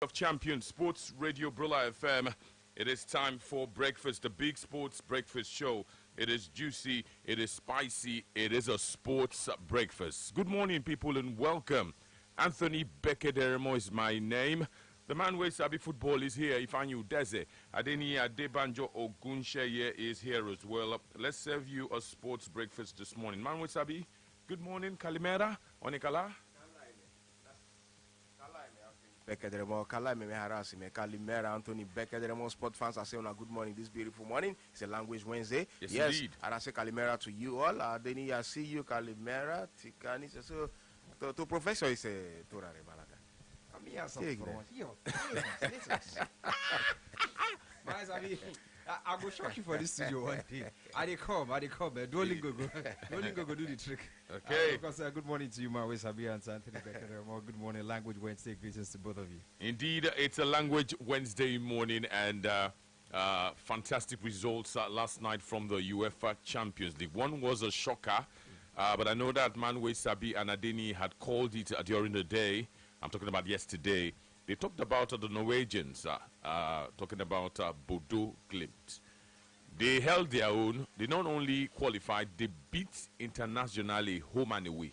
Of Champions Sports Radio Brula FM. It is time for breakfast, the big sports breakfast show. It is juicy, it is spicy, it is a sports breakfast. Good morning, people, and welcome. Anthony Bekederemo is my name. The man with Sabi football is here. Ifeanyi Udeze. Adeni Adebanjo Ogunsheye is here as well. Let's serve you a sports breakfast this morning. Man with Sabi, good morning. Kalimera, Onikala. Kalimera, Anthony Bekederemo, sport fans are saying good morning this beautiful morning. It's a language Wednesday. Yes, indeed. And I say Kalimera to you all. Then I see you, Kalimera. Tikani. So to professor is a Torare Balaga. I go shock you for this studio one day. I come. Duolingo go do the trick. Okay. Because good morning to you, my way Sabi and Anthony Becker. Good morning, Language Wednesday. Greetings to both of you. Indeed, it's a Language Wednesday morning, and fantastic results last night from the UEFA Champions League. One was a shocker, but I know that Manwe Sabi and Adeni had called it during the day. I'm talking about yesterday. They talked about the Norwegians, talking about Bodo Glimt. They held their own. They not only qualified, they beat internationally home and away.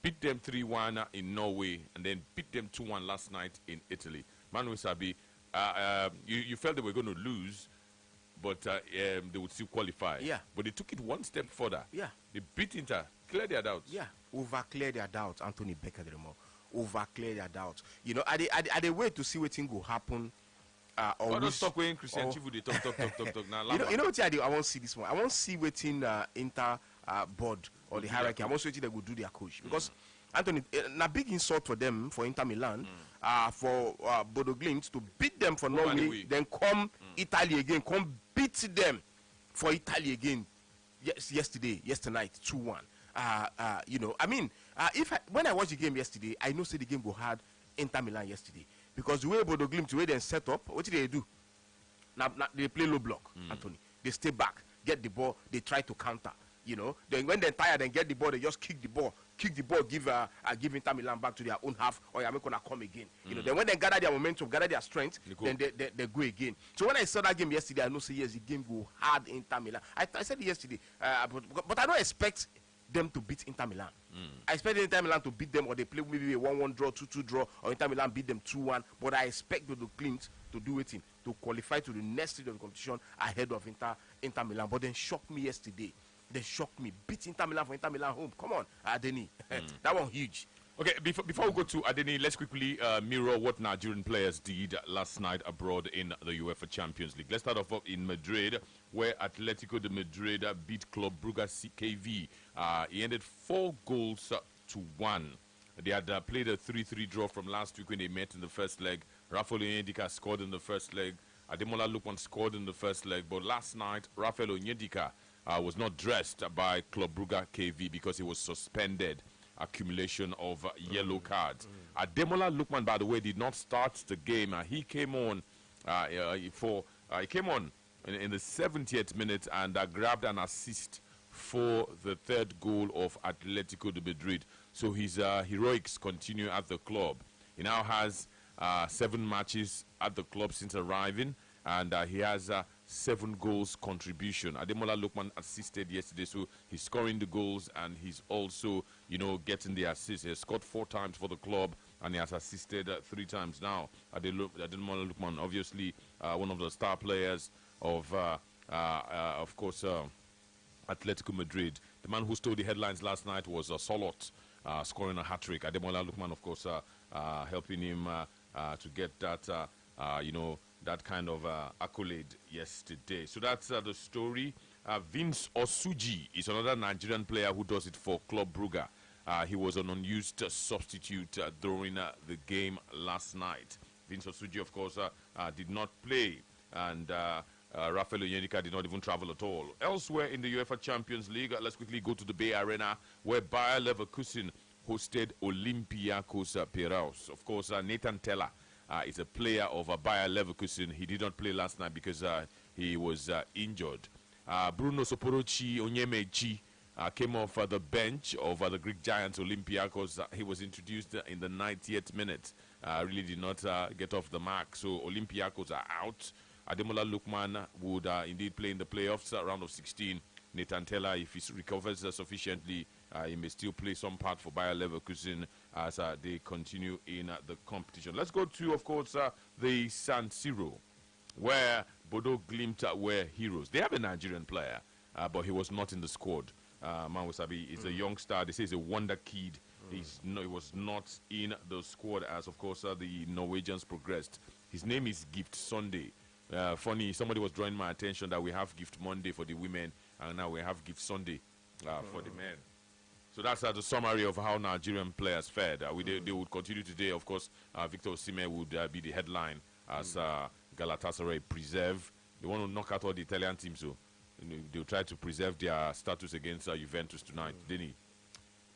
Beat them 3-1 in Norway, and then beat them 2-1 last night in Italy. Manu Sabi, you felt they were going to lose, but they would still qualify. Yeah. But they took it one step further. Yeah. They beat Inter, cleared their doubts. Yeah. Over-clear their doubts, Anthony Bekederemo. Over-clear their doubts. You know, are they wait to see what thing will happen? Or don't talk when Christian Chifu they talk now. You know what I do? I want to see this one. I want to see what in Inter board or the hierarchy. I want to see they will do their coach because Anthony, a big insult for them for Inter Milan, for Bodo Glimt to beat them for Norway, then come Italy again, come beat them for Italy again. Yesterday, night, 2-1. You know, I mean, when I watched the game yesterday, I know say the game go hard Inter Milan yesterday because the way Bodo Glimt, the way they set up, what did they do? Now they play low block, Anthony. They stay back, get the ball, they try to counter. You know, then when they're tired and get the ball, they just kick the ball, give Inter Milan back to their own half, or you're gonna come again. You know, then when they gather their momentum, gather their strength, then they go again. So when I saw that game yesterday, I know say yes, the game go hard Inter Milan. I said it yesterday, but I don't expect them to beat Inter Milan. I expect Inter Milan to beat them, or they play maybe a 1-1 draw, 2-2 draw, or Inter Milan beat them 2-1. But I expect the Clint to do it to qualify to the next stage of the competition ahead of Inter Milan. But then shocked me yesterday. They shocked me. Beat Inter Milan for Inter Milan home. Come on, Adeni. That one huge. Okay, before we go to Adeni, let's quickly mirror what Nigerian players did last night abroad in the UEFA Champions League. Let's start off in Madrid, where Atletico de Madrid beat Club Brugge KV. He ended 4-1. They had played a 3-3 draw from last week when they met in the first leg. Rafael Onyedika scored in the first leg. Ademola Lookman scored in the first leg. But last night, Rafael Onyedika was not dressed by Club Brugge KV because he was suspended. Accumulation of yellow cards. Ademola Lookman, by the way, did not start the game. He came on he came on in the 70th minute and grabbed an assist for the third goal of Atletico de Madrid. So his heroics continue at the club. He now has 7 matches at the club since arriving, and he has 7 goals contribution. Ademola Lookman assisted yesterday, so he's scoring the goals and he's also, getting the assists. He has scored 4 times for the club and he has assisted 3 times now. Ademola Lookman, obviously one of the star players of course, Atletico Madrid. The man who stole the headlines last night was Solot, scoring a hat-trick. Ademola Lookman, of course, helping him to get that, that kind of accolade yesterday. So that's the story. Vince Osuji is another Nigerian player who does it for Club Brugge. He was an unused substitute during the game last night. Vince Osuji, of course, did not play, and Rafael Onyedika did not even travel at all. Elsewhere in the UEFA Champions League, let's quickly go to the Bay Arena, where Bayer Leverkusen hosted Olympiacos Piraeus. Of course, Nathan Teller is a player of Bayer Leverkusen. He did not play last night because he was injured. Bruno Soporochi Onyemechi came off the bench of the Greek giants Olympiacos. He was introduced in the 90th minute really did not get off the mark. So Olympiacos are out. Ademola Lookman would indeed play in the playoffs, round of 16. Nathan Teller, if he recovers sufficiently, he may still play some part for Bayer Leverkusen as they continue in the competition. Let's go to, of course, the San Siro, where Bodo Glimt were heroes. They have a Nigerian player, but he was not in the squad. Man Wasabi is a young star. They say he's a wonder kid. He was not in the squad as, of course, the Norwegians progressed. His name is Gift Sunday. Funny, somebody was drawing my attention that we have Gift Monday for the women, and now we have Gift Sunday for the men. So that's the summary of how Nigerian players fared. They would continue today. Of course, Victor Osimhen would be the headline as Galatasaray preserve. They want to knock out all the Italian teams, so they'll try to preserve their status against Juventus tonight, didn't he?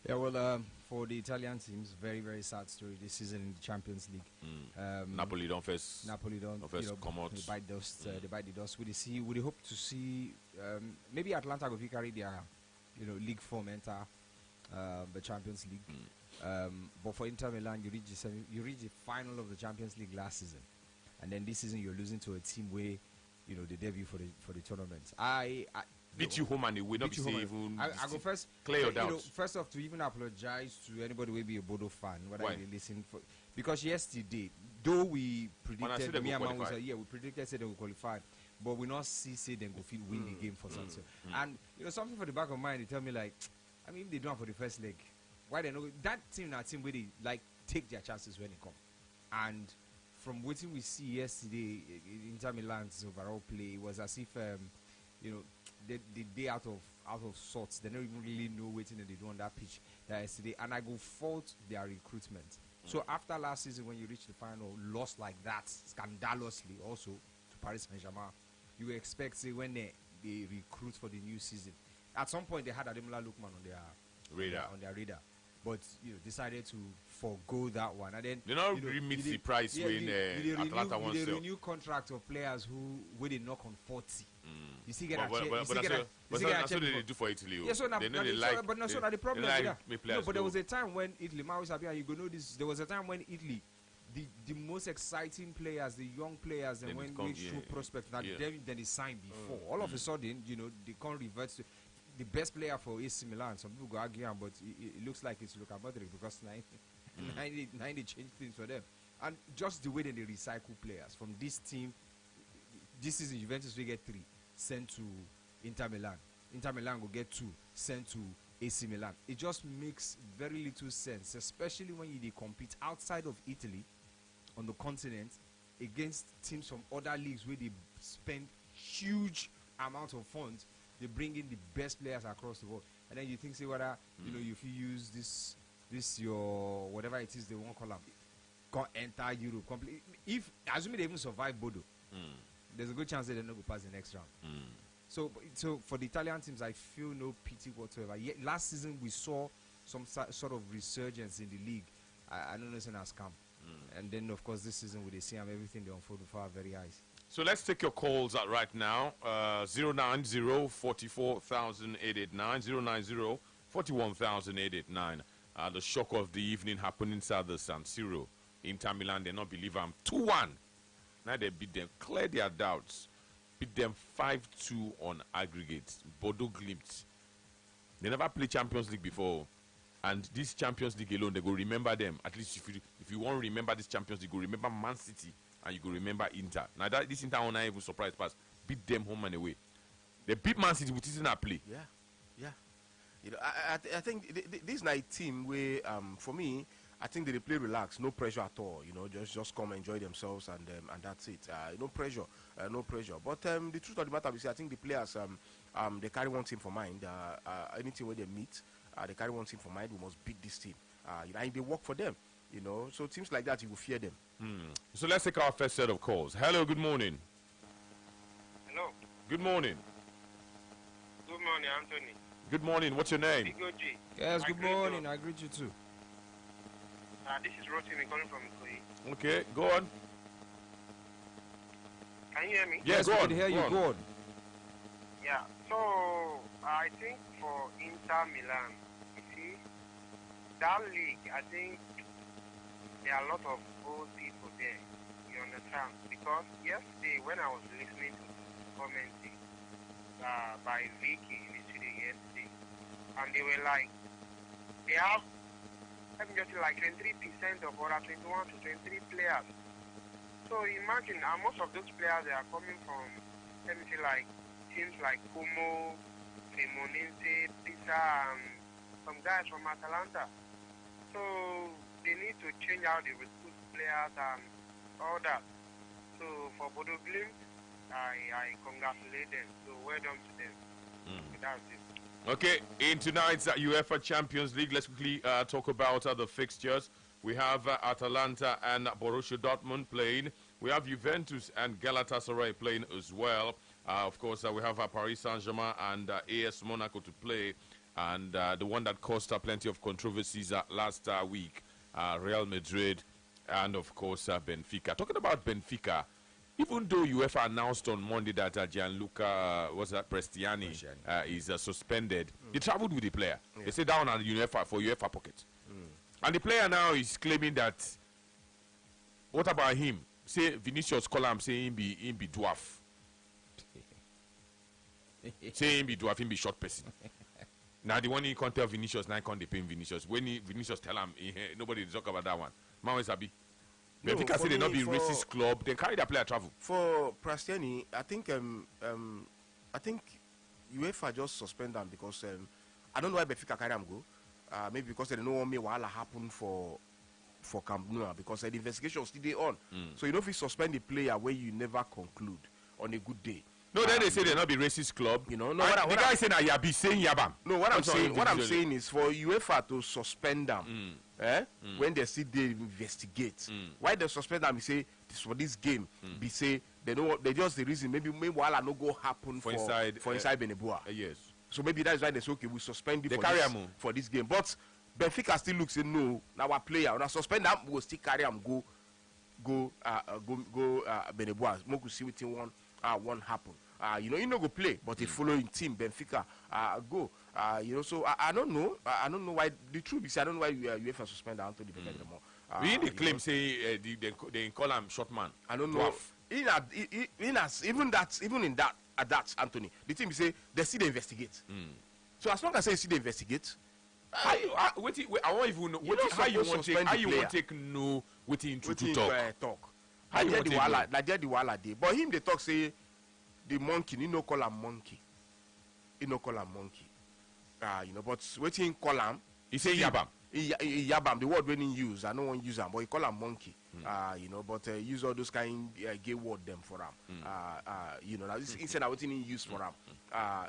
Yeah, well, for the Italian teams, very, very sad story this season in the Champions League. Napoli don't face. Napoli don't come out. They bite dust. They bite the dust. We hope to see maybe Atlanta will carry their league form enter the Champions League. But for Inter Milan, you reach the final of the Champions League last season, and then this season you're losing to a team where they debut for the tournament. I beat you home and they will not be even. I go first. Clear your doubts. First off, to even apologize to anybody who will be a Bodo fan, whether Why? they listen for, because yesterday, though we predicted, we predicted say they will qualify, but we not say them go win the game for something. And something for the back of mind, they tell me like, I mean, if they do it for the first leg, why they know that team where they like take their chances when they come. And from what we see yesterday, Inter Milan's overall play, it was as if they out of sorts. They don't even really know what they do on that pitch yesterday. And I go fault their recruitment. So after last season, when you reach the final, lost like that scandalously also to Paris Saint-Germain, you expect say when they recruit for the new season. At some point they had Ademola Lookman on their radar. But decided to forgo that one, and then they not really meet the price when Atlanta wants to renew contract of players who they knock on 40. You see, get but that's what they do for Italy. Yeah, so now, but not so that the problem. But there was a time when Italy, you go know this. There was a time when Italy, the most exciting players, the young players, and when they show prospects, then they sign before. All of a sudden, they can't revert to the best player for AC Milan. Some people go argue, but it looks like it's Luka Modric because now they change things for them. And just the way that they recycle players from this team, this season Juventus will get 3 sent to Inter Milan. Inter Milan will get 2 sent to AC Milan. It just makes very little sense, especially when they compete outside of Italy on the continent against teams from other leagues where they spend huge amount of funds. They bring in the best players across the world, and then you think, say whether if you use this your whatever it is they won't call them, enter Europe completely. If assuming they even survive Bodo, there's a good chance that they're not going to pass the next round. So for the Italian teams, I feel no pity whatsoever. Yet last season we saw some sort of resurgence in the league. I don't know if has come, and then of course this season with the CM, everything they unfold before our very eyes. So let's take your calls right now. 090 44889, 090 41889. The shock of the evening happened inside the San Siro. Inter Milan, they not believe them 2-1. Now they beat them, clear their doubts. Beat them 5-2 on aggregate. Bodo Glimt. They never played Champions League before. And this Champions League alone, they go remember them. At least if you want to remember this Champions League, go remember Man City. And you go remember Inter. Now this Inter will not even surprise pass. Beat them home and away. They beat Man City with it in a play. Yeah. I think this night team where for me, I think they play relaxed, no pressure at all. Just come enjoy themselves and that's it. No pressure. But the truth of the matter is, I think the players they carry one team for mind. Anything where they meet, they carry one team for mind. We must beat this team. And they work for them. So teams like that, you will fear them. So let's take our first set of calls. Hello, good morning. Hello. Good morning. Good morning, Anthony. Good morning. What's your name? Yes, good morning. I greet you too. This is Rotimi calling from Ikoyi. Okay, go on. Can you hear me? Yes, we go can hear you. Go on. Yeah. So I think for Inter Milan, you see, that league, I think there are a lot of old people there. You understand? Because yesterday when I was listening to commenting by Vicky in the studio yesterday, and they were like, they have, let me just say, like 23% of our 21 to 23 players. So imagine, most of those players, they are coming from, let me say, like teams like Como, Cremonense, Pisa, and some guys from Atalanta. So they need to change out the recruit players and all that. So for Bodo Glimt, I congratulate them. So well done to them. So that's it. Okay, in tonight's UEFA Champions League, let's quickly talk about the fixtures. We have Atalanta and Borussia Dortmund playing. We have Juventus and Galatasaray playing as well. Of course, we have Paris Saint-Germain and AS Monaco to play. And the one that caused plenty of controversies last week, Real Madrid and, of course, Benfica. Talking about Benfica, even though UEFA announced on Monday that Gianluca Prestiani is suspended, they traveled with the player. Yeah. They said down on UEFA for UEFA pocket. And the player now is claiming that, what about him? Say Vinicius call him, say him be dwarf. Say him be dwarf, him be short person. Now the one he can't tell Vinicius, now he can't pay Vinicius. When Vinicius tell him, nobody talk about that one. Man, Sabi. Benfica say they not be racist club. They carry their player travel. For Prastiani, I think UEFA just suspend them because I don't know why Benfica carry them go. Maybe because they don't want me what happen for Camp Nou because the investigation still dey on. So you know if you suspend the player where you never conclude on a good day. No, then they say they not be racist club. You know, no. The guy saying that Yabi saying Yabam. No, what I'm saying is for UEFA to suspend them. When they see they investigate. Why they suspend them? They say this for this game. They say they don't. They just the reason maybe while no go happen for inside Beneboa. Yes. So maybe that's why they say okay we suspend it for this game. But Benfica still looks say no. Now our player now suspend them we will still carry them go Beneboa. More could see what one happen. You know, you know go play, but the following team Benfica go. You know, so I don't know. I don't know why. The truth is I don't know why UEFA suspend Anthony Benfica anymore. We in the claim say they call him short man. I don't know. Even in that Anthony, the team say they see they investigate. So as long as they see they investigate. I want even know how you want to take no waiting to talk. How you want to the wala day. But him they talk say the monkey, he no call him monkey. He no call him monkey. You know, but waiting call him. He say yabam. Yabam, the word when he use, I don't want to use him, but he call him monkey. You know, but use all those kind gay word them for him. You know, instead of what he use for him.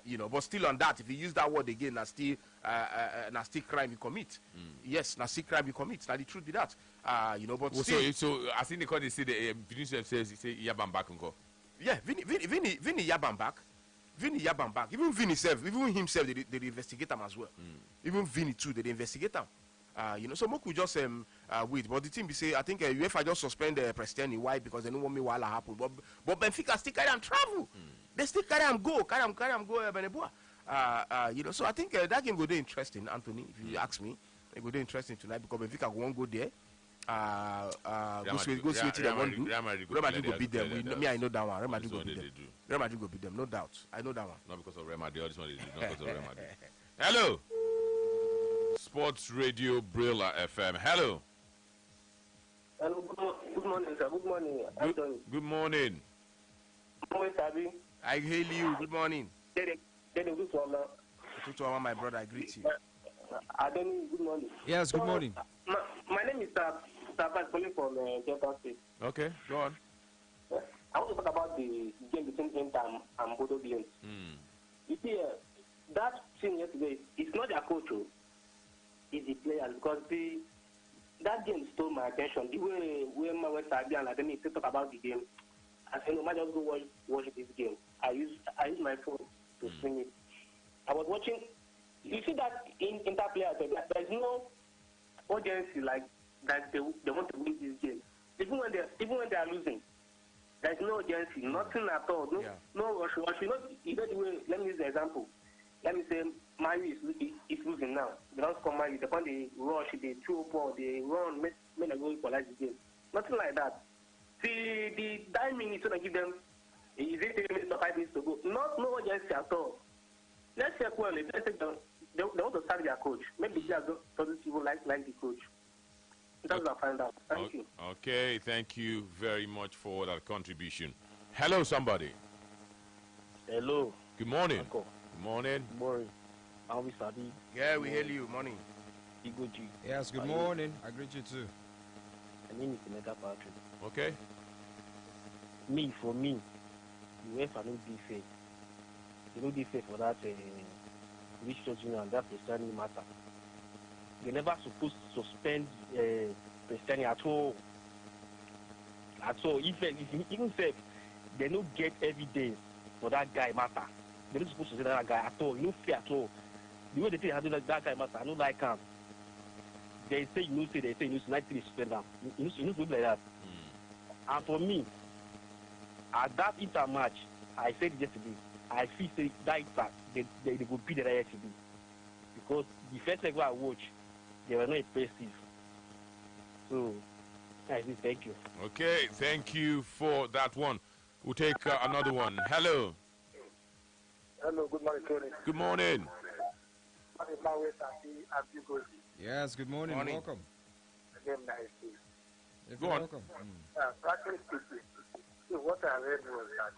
You know, but still on that, if he use that word again, that's still crime he commit. Yes, that's still crime he commit. Now the truth be that. You know, but still. So I think they say the Vinicius says he say yabam back and go. Yeah, Vinny yabam back. Vinny yabam back. Even Vinny himself, they investigate him as well. Even Vinny too, they investigate him. You know, so Moku just wait. But the team be say, I think UEFA just suspend Prestiani. Why? Because they don't want me while happen. But Benfica still carry him travel. They still carry him go Beneboa. You know, so I think that game go there interesting, Anthony. If you ask me, it go there interesting tonight because Benfica won't go there. Go see what they want to do. Real Madrid go beat them. I know that one. Real Madrid go beat them. Real Madrid go beat them, no doubt. I know that one. Not because of Real Madrid. This one they do. Not because of Real Madrid. Hello. Sports Radio Brilla FM. Hello. Hello. Good morning, sir. Good morning, Anthony. Good morning. I hail you. Good morning. Good my brother. I greet you. Anthony, good morning. Yes, good morning. My name is Safas calling from Delta State. Okay, go on. I want to talk about the game between Inter and Bodo Glimt. You see, that team yesterday, it's not their coach, it's the players, because that game stole my attention. The way my West Sabi and Lademi talk about the game, I said, no, I just go watch this game. I use my phone to stream it. I was watching. You see that in Inter players, there's no urgency like that they want to win this game. Even when they are losing, there's no urgency, nothing at all. No rush. You know the way. Let me use the example. Let me say Mari is losing now. They don't score Mari. They rush, they throw ball, they run, make them go equalize the game. Nothing like that. See, the 9 minutes when I give them, is it 3 minutes or 5 minutes to go? No urgency at all. Let's check well. If they want to sack their coach. Maybe they doesn't even like the coach. That's what I find out. Thank you. Okay, thank you very much for that contribution. Hello, somebody. Hello. Good morning. Uncle. Good morning. Good morning. How we Sabi? Yeah, we hail you. Morning. Igoji. Yes, good morning. I greet you too. My name is Emeka Patrick. Okay. For me, the UEFA no dey fair. They no dey fair for that rich junior and that Christianity matter. They never supposed to suspend Christianity at all. At all. Even if they no get evidence for that guy matter, they no supposed to say that guy at all. No fair at all. The way they think handle that guy matter, I don't like him. They say you know, say they say you know, so they suspend them. You know, something like that. And for me, at that Inter match, I said yesterday, I feel say that Inter, they will beat the Real yesterday. Because the first leg I watched, they were not impressive. So, I say thank you. Okay, thank you for that one. We'll take another one. Hello. Hello, good morning, Tony. Good morning. Yes, good morning. Welcome. Go on. Welcome. Practically speaking, what I read was that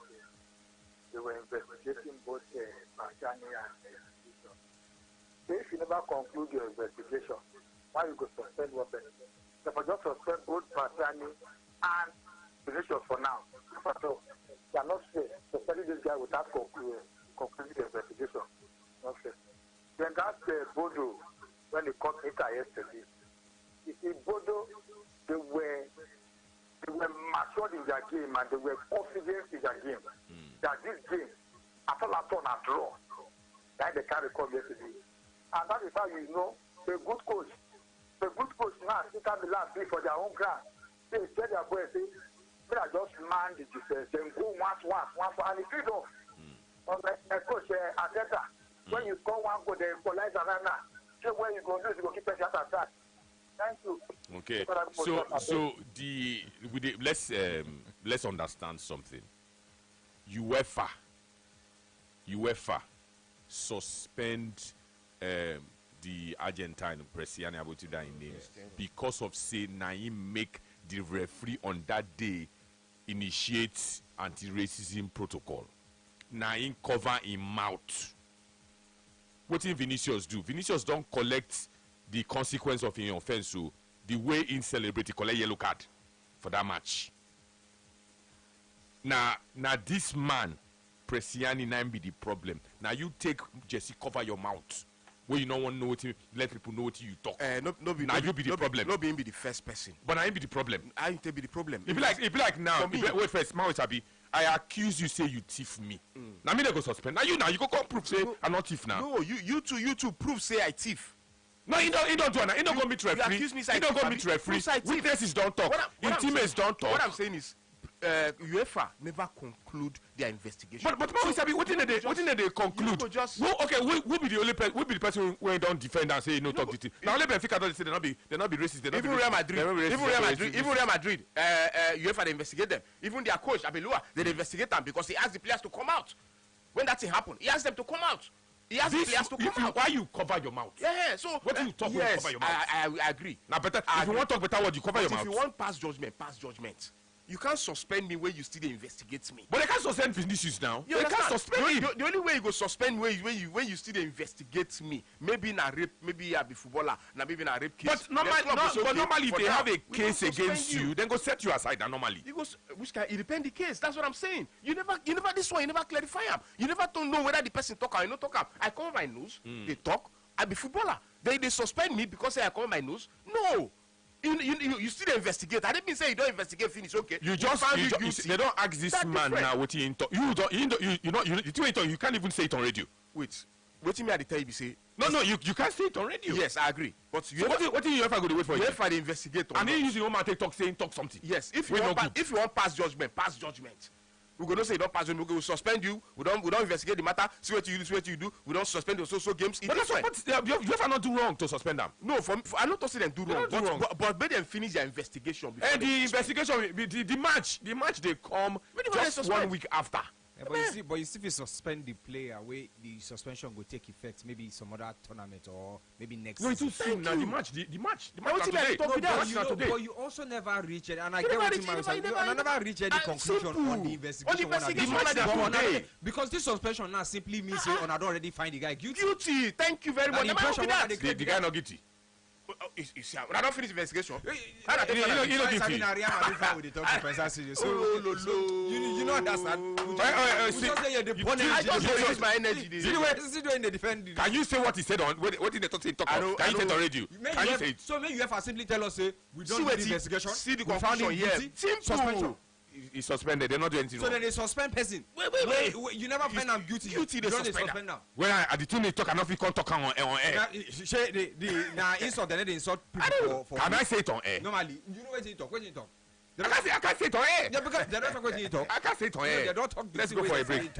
they were investigating both Ifeanyi and institution. So if you never conclude your investigation, why you go suspend one person? So for just suspend both Ifeanyi and Vinicius for now. So they are not fair. Suspending this guy without concluding the investigation. Not fair. Then that Bodo, when they caught Inter yesterday, you see, Bodo, they were matured in their game and they were confident in their game. That this game, after that turn a draw, that they can't record yesterday. And that is how you know the good coach now, Inter Milan play for their own ground. They tell their boys, say, they are just man the defense, then go once, and it feed off. Like coach Arteta, when you score one goal, they equalize another. So when you go do, you go keep pressure attack. Thank you. Okay. So let's understand something. UEFA suspend the Argentine Presiani Abotida in names because of say Naim make the referee on that day initiate anti-racism protocol. Naim cover him mouth. What did Vinicius do? Vinicius don't collect the consequence of his offense. So the way he celebrate, he collect yellow card for that match. Now this man, Presiani, now be the problem. Now you take Jesse, cover your mouth. Where you don't want to know what you, let people know what you talk. Now you be the problem. No being be the first person. But I ain't be the problem. I ain't be the problem. It be like now. Wait first, Sabi. I accuse you, say you thief me. Now me they go suspend. Now you go come prove say I'm not thief now. No, you two prove say I thief. No, he don't do it. He don't go meet referee. He don't go meet referee. Witnesses don't talk. Intimates don't talk. What I'm saying is, UEFA never conclude their investigation. But Mama Sabi, what did they conclude? Who be the only person? Who be the person who don't defend and say no talk the thing? Now only Benfica don't say they not be racist. Even Real Madrid, UEFA they investigate them. Even their coach Abelua, they investigate them because he asked the players to come out. When that thing happened, he asked them to come out. He asked the players to come out. Why you cover your mouth? Yeah. So what do you talk when you cover your mouth? I agree. Now better if you want to talk better word, you cover your mouth. If you want pass judgment. You can't suspend me when you still investigate me. But they can't suspend Vinicius now. They can't suspend him. The only way you go suspend when you still investigate me, maybe na rape, maybe I be footballer, maybe na rape case. But normally, if they have a case against you, then go set you aside. Normally, it depends the case. That's what I'm saying. You never this one. You never clarify them. You never don't know whether the person talk or you not talk. I cover my nose. They talk. I be footballer. They suspend me because I cover my nose. No. You still investigate. I didn't mean say you don't investigate. Finish. Okay. You they don't ask this man different. Now what he talk. You can't even say it on radio. Wait me at the time you say. No, you can't say it on radio. Yes, I agree. But so what do you ever go to wait for? You ever the investigate. And then use your own mouth talk something. Yes, if you want pass judgment. we go not say you don't pass on. We will suspend you. We don't investigate the matter. See what you do. We don't suspend the so games. But that's what you have not do wrong to suspend them. No, I'm not saying them do wrong. But make them finish their investigation. And the investigation, the match they come just 1 week after. Yeah, but you see, if you suspend the player, where the suspension will take effect, maybe some other tournament or maybe next. No, it's too soon. Now the match. Today. But you also never reach it, and I get what you mean. I never reach any conclusion on the investigation. Because this suspension now simply means you already find the guy guilty. Thank you very much. The guy not guilty. I don't finish investigation. You know understand. I just use my energy. Can you say what he said on what did they talk? Can you say it on radio? Can you say it? So maybe you have simply tell us say we don't do the investigation. See the confusion here. Suspension. He's suspended. They're not doing anything wrong. So then they suspend person. Wait. You never find them guilty. They suspend them. When at the two they talk, I don't feel talk on air. Now insult, then they insult people. Can I say it on air? Normally, you know what you talk. When you talk. I can't say it on air. Yeah, because they don't talk when you talk. I can't say it on air. They don't talk. Let's go for a break.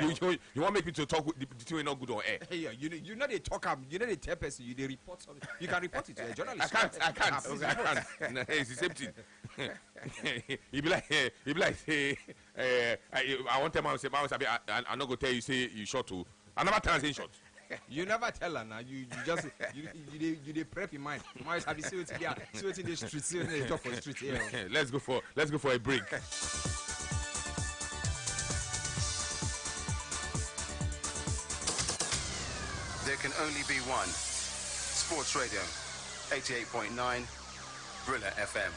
You want me to talk the two are not good on air? Yeah, you know they talk. You know they tell person. You they report something. You can report it to a journalist. I can't. No, it's the same thing. He be like, I want to say, I'm not gonna tell you say you shot too. I never tell her say shot. You never tell her now. You just you prep in mind. You might have to see it in the street, see it in the talk for the street. Yeah. Let's go for a break. There can only be one. Sports Radio, 88.9, Brilla FM.